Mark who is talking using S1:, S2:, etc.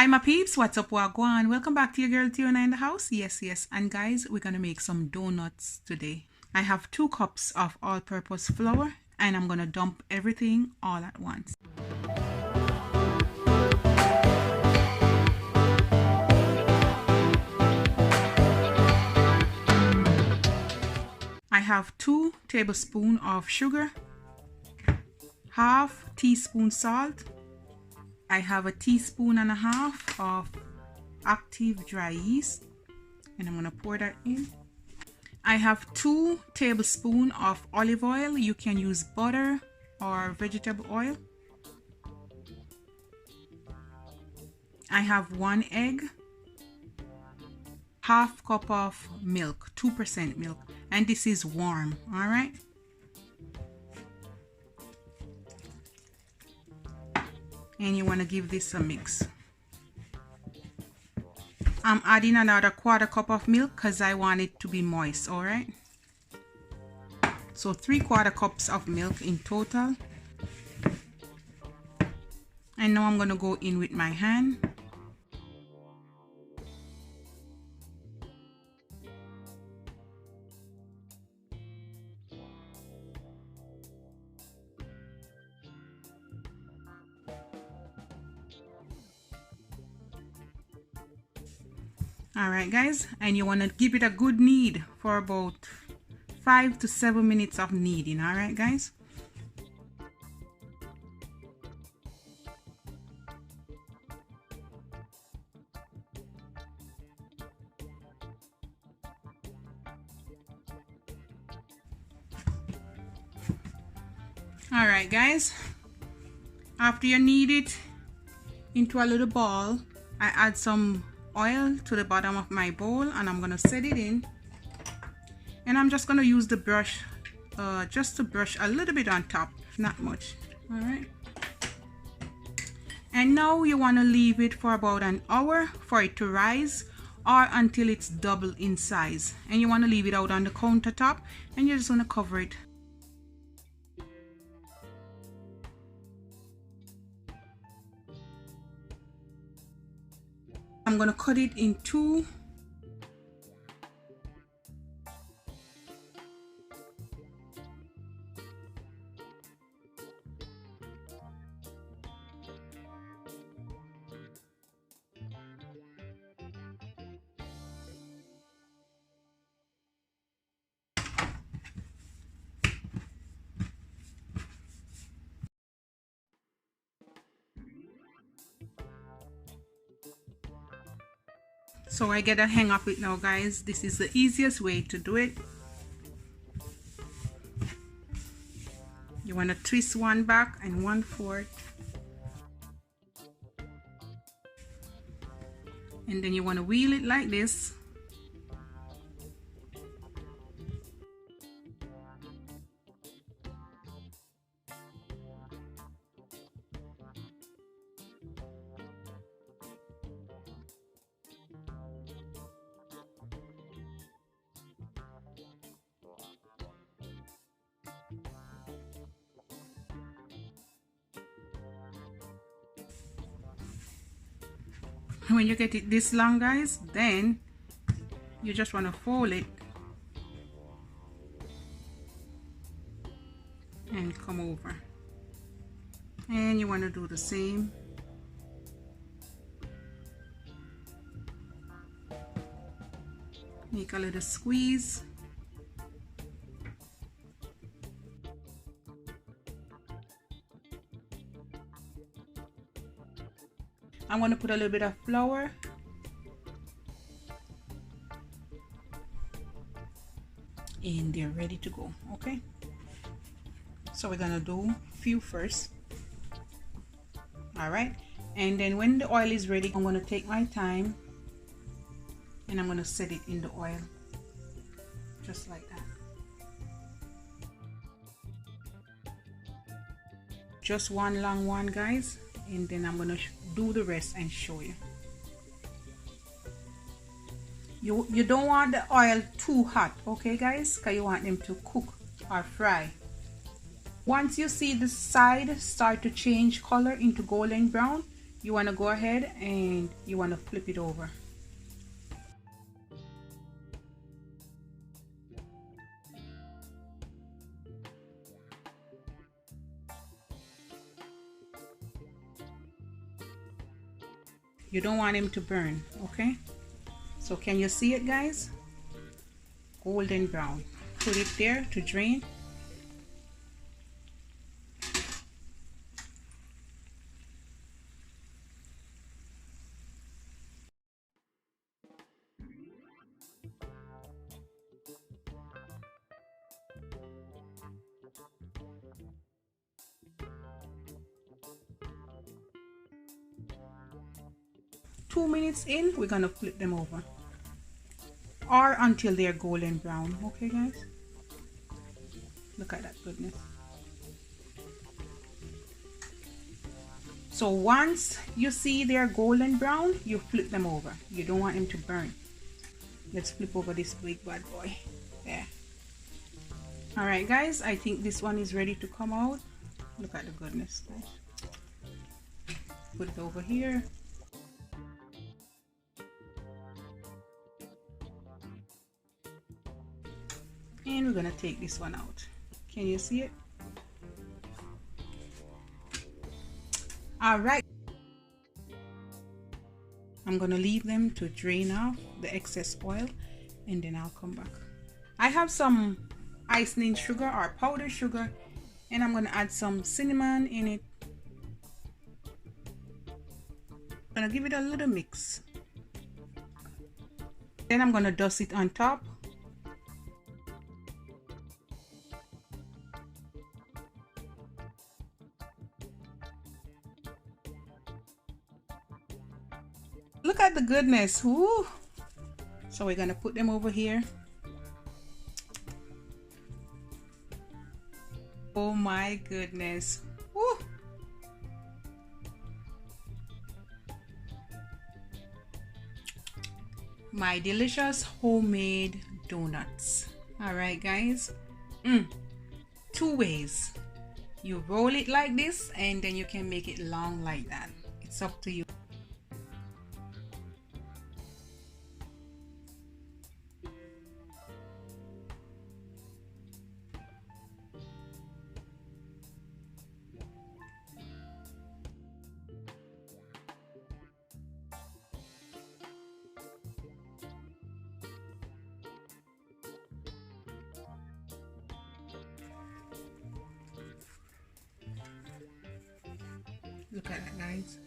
S1: Hi my peeps, what's up, wagwan? Welcome back to your girl Tiona in the house. Yes, and guys, we're gonna make some donuts today. I have 2 cups of all-purpose flour and I'm gonna dump everything all at once. I have 2 tablespoons of sugar, half teaspoon salt. I have a teaspoon and a half of active dry yeast, and I'm gonna pour that in. I have 2 tablespoons of olive oil. You can use butter or vegetable oil. I have 1 egg, half cup of milk, 2% milk, and this is warm. All right. And you want to give this a mix. I'm adding another 1/4 cup of milk because I want it to be moist. All right, so 3/4 cups of milk in total. And now I'm going to go in with my hand. All right guys, and you want to give it a good knead for about 5 to 7 minutes of kneading. All right guys. All right guys, after you knead it into a little ball, I add some oil to the bottom of my bowl and I'm gonna set it in, and I'm just gonna use the brush just to brush a little bit on top, not much. All right, and now you want to leave it for about an hour for it to rise, or until it's double in size, and you want to leave it out on the countertop, and you're just going to cover it. I'm going to cut it in 2. So I get a hang of it now guys. This is the easiest way to do it. You want to twist one back and one forward, and then you want to wheel it like this. When you get it this long guys, then you just want to fold it and come over, and you want to do the same. Make a little squeeze. I'm going to put a little bit of flour. And they're ready to go. Okay, so we're gonna do a few first. All right, and then when the oil is ready, I'm going to take my time and I'm going to set it in the oil just like that. Just one long one guys, and then I'm going to do the rest and show you. You don't want the oil too hot, okay guys, because you want them to cook or fry. Once you see the side start to change color into golden brown, you want to go ahead and you want to flip it over. You don't want them to burn, okay? So can you see it, guys? Golden brown. Put it there to drain. Two minutes in, we're gonna flip them over, or until they're golden brown. Okay, guys, look at that goodness. So once you see they're golden brown, you flip them over. You don't want them to burn. Let's flip over this big bad boy. There. All right, guys, I think this one is ready to come out. Look at the goodness, guys. Put it over here. And we're gonna take this one out. Can you see it? All right, I'm gonna leave them to drain off the excess oil, and then I'll come back. I have some ising sugar or powdered sugar, and I'm gonna add some cinnamon in it. I'm gonna give it a little mix. Then I'm gonna dust it on top. Look at the goodness. Woo. So we're gonna put them over here. Oh my goodness. Woo. My delicious homemade donuts. All right, guys. Two ways. You roll it like this, and then you can make it long like that. It's up to you. Look at that, guys.